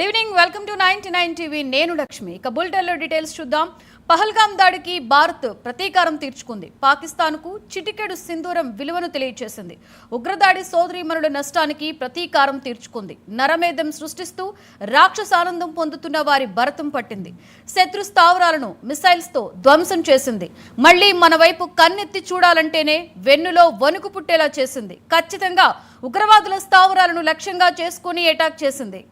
Evening welcome to 99 TV. నేను లక్ష్మి. ఇక బులెటిన్లో డీటెయిల్స్ చూద్దాం. పహల్గామ్ దాడికి భారత్ ప్రతీకారం తీర్చుకుంది. పాకిస్తాన్కు చిటికెడు సింధూరం విలువను తెలియజేసింది. ఉగ్రదాడి సోదరీమణుల నష్టానికి ప్రతీకారం తీర్చుకుంది. నరమేధం సృష్టిస్తూ రాక్షసానందం పొందుతున్న వారి భరతం పట్టింది. శత్రు స్థావరాలను మిసైల్స్తో ధ్వంసం చేసింది. మళ్లీ మన వైపు కన్నెత్తి చూడాలంటేనే వెన్నులో వణుకు పుట్టేలా చేసింది. ఖచ్చితంగా ఉగ్రవాదుల స్థావరాలను లక్ష్యంగా చేసుకుని అటాక్ చేసింది.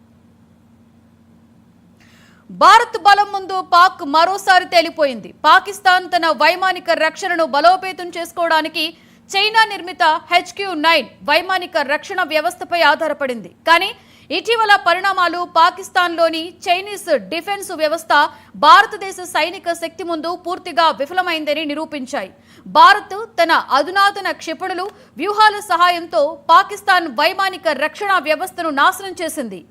భారత్ బలం ముందు పాక్ మరోసారి తేలిపోయింది. పాకిస్తాన్ తన వైమానిక రక్షణను బలోపేతం చేసుకోవడానికి చైనా నిర్మిత HQ-9 వైమానిక రక్షణ వ్యవస్థపై ఆధారపడింది. కానీ ఇటీవల పరిణామాలు పాకిస్తాన్లోని చైనీస్ డిఫెన్స్ వ్యవస్థ భారతదేశ సైనిక శక్తి ముందు పూర్తిగా విఫలమైందని నిరూపించాయి. భారత్ తన అధునాతన క్షిపణులు వ్యూహాల సహాయంతో పాకిస్తాన్ వైమానిక రక్షణ వ్యవస్థను నాశనం చేసింది.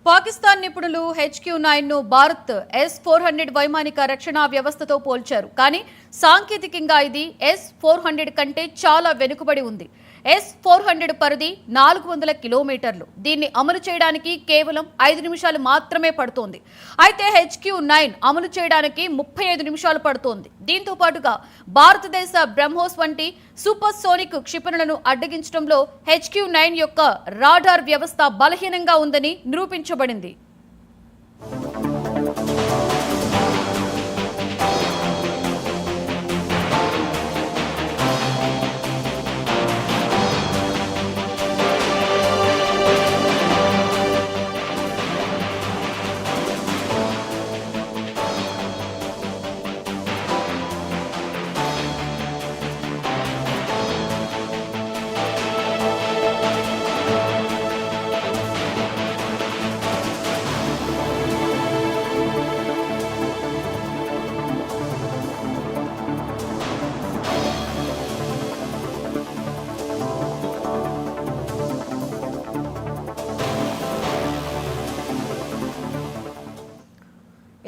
పాకిస్తాన్ నిపుణులు HQ-9 ను భారత్ S-400 వైమానిక రక్షణ వ్యవస్థతో పోల్చారు. కానీ సాంకేతికంగా ఇది S-400 కంటే చాలా వెనుకబడి ఉంది. S-400 పరిధి 400 కిలోమీటర్లు. దీన్ని అమలు చేయడానికి కేవలం 5 నిమిషాలు మాత్రమే పడుతోంది. అయితే HQ-9 అమలు చేయడానికి 35 నిమిషాలు పడుతోంది. దీంతో పాటుగా భారతదేశ బ్రహ్మోస్ వంటి సూపర్ సోనిక్ క్షిపణులను అడ్డగించడంలో HQ-9 యొక్క రాడార్ వ్యవస్థ బలహీనంగా ఉందని నిరూపించబడింది.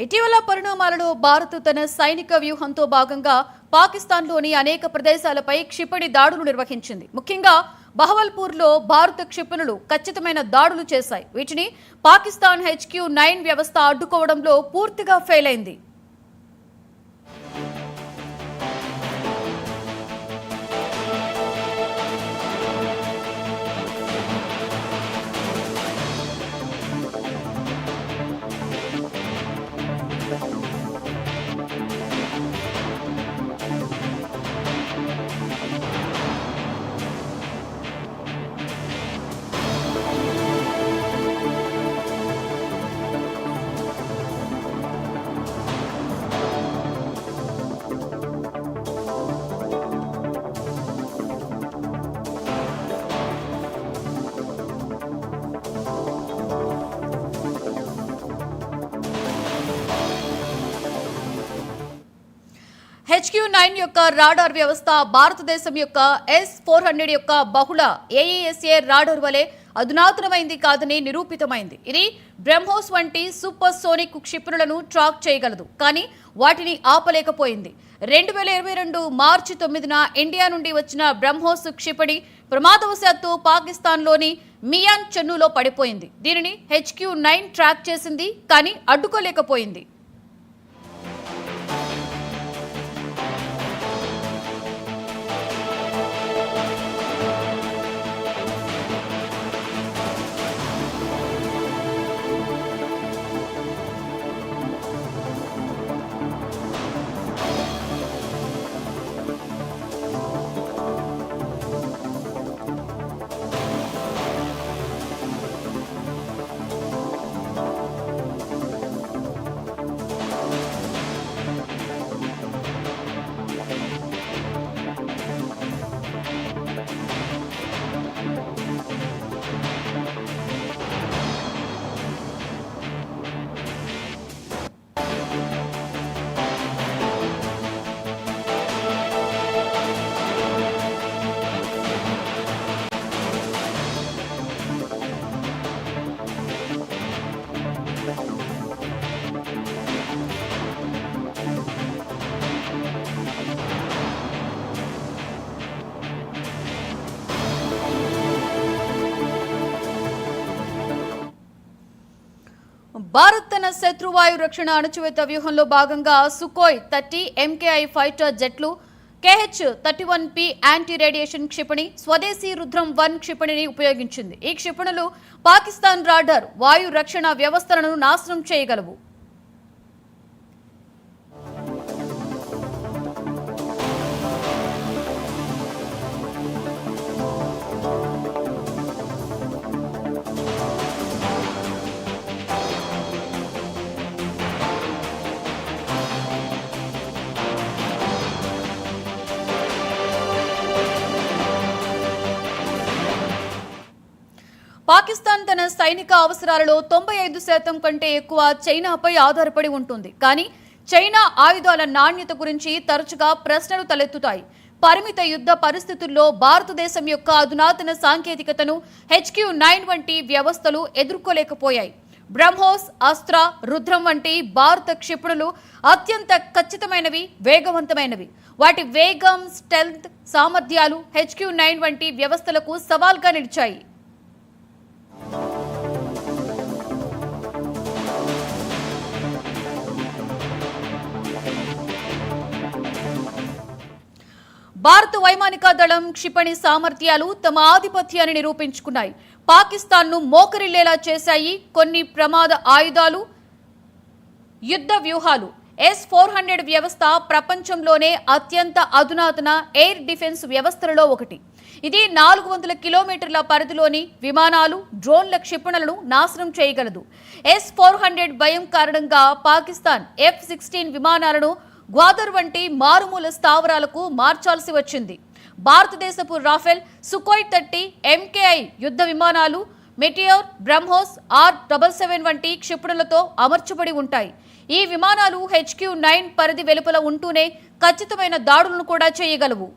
ఇటీవల పరిణామాలలో భారత్ తన సైనిక వ్యూహంతో భాగంగా పాకిస్తాన్లోని అనేక ప్రదేశాలపై క్షిపణి దాడులు నిర్వహించింది. ముఖ్యంగా బహవల్పూర్లో భారత క్షిపణులు ఖచ్చితమైన దాడులు చేశాయి. వీటిని పాకిస్తాన్ HQ-9 వ్యవస్థ అడ్డుకోవడంలో పూర్తిగా ఫెయిల్ అయింది. HQ-9 యొక్క రాడార్ వ్యవస్థ భారతదేశం యొక్క S-400 యొక్క బహుళ AESA రాడార్ వలె అధునాతనమైంది కాదని నిరూపితమైంది. ఇది బ్రహ్మోస్ వంటి సూపర్ సోనిక్ క్షిపణులను ట్రాక్ చేయగలదు, కానీ వాటిని ఆపలేకపోయింది. 2022 మార్చి 9న ఇండియా నుండి వచ్చిన బ్రహ్మోస్ క్షిపణి ప్రమాదవశాత్తు పాకిస్తాన్లోని మియాన్ చెన్నులో పడిపోయింది. దీనిని HQ-9 ట్రాక్ చేసింది, కానీ అడ్డుకోలేకపోయింది. భారత్ తన శత్రువాయు రక్షణ అణచివేత వ్యూహంలో భాగంగా సుఖోయ్ 30 MKI ఫైటర్ జెట్లు, KH-31P యాంటీ రేడియేషన్ క్షిపణి, స్వదేశీ రుద్రం-1 క్షిపణిని ఉపయోగించింది. ఈ క్షిపణులు పాకిస్తాన్ రాడార్, వాయు రక్షణ వ్యవస్థలను నాశనం చేయగలవు. పాకిస్తాన్ తన సైనిక అవసరాలలో 95% కంటే ఎక్కువ చైనాపై ఆధారపడి ఉంటుంది. కానీ చైనా ఆయుధాల నాణ్యత గురించి తరచుగా ప్రశ్నలు తలెత్తుతాయి. పరిమిత యుద్ధ పరిస్థితుల్లో భారతదేశం యొక్క అధునాతన సాంకేతికతను HQ-9 వంటి వ్యవస్థలు ఎదుర్కోలేకపోయాయి. బ్రహ్మోస్, అస్త్ర, రుద్రం వంటి భారత క్షిపణులు అత్యంత ఖచ్చితమైనవి, వేగవంతమైనవి. వాటి వేగం, స్టెల్త్ సామర్థ్యాలు HQ-9 వంటి వ్యవస్థలకు సవాల్గా నిలిచాయి. భారత వైమానిక దళం క్షిపణి సామర్థ్యాలు తమ ఆధిపత్యాన్ని నిరూపించుకున్నాయి. పాకిస్తాన్ను మోకరిల్లేలా చేశాయి కొన్ని ప్రమాద ఆయుధాలు, యుద్ధ వ్యూహాలు. S-400 వ్యవస్థ ప్రపంచంలోనే అత్యంత అధునాతన ఎయిర్ డిఫెన్స్ వ్యవస్థలలో ఒకటి. ఇది 400 కిలోమీటర్ల పరిధిలోని విమానాలు, డ్రోన్ల క్షిపణులను నాశనం చేయగలదు. S-400 భయం కారణంగా పాకిస్తాన్ F-16 విమానాలను గ్వాదర్ వంటి మారుమూల స్థావరాలకు మార్చాల్సి వచ్చింది. భారతదేశపు రాఫెల్, సుఖోయ్ 30 MKI యుద్ధ విమానాలు, మెటియోర్, బ్రహ్మోస్, R-77 వంటి క్షిపణులతో అమర్చబడి ఉంటాయి. ఈ విమానాలు HQ-9 పరిధి వెలుపల ఉంటూనే ఖచ్చితమైన దాడులను కూడా చేయగలవు.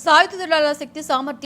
సాయుధ దళాల శక్తి సామర్థ్యం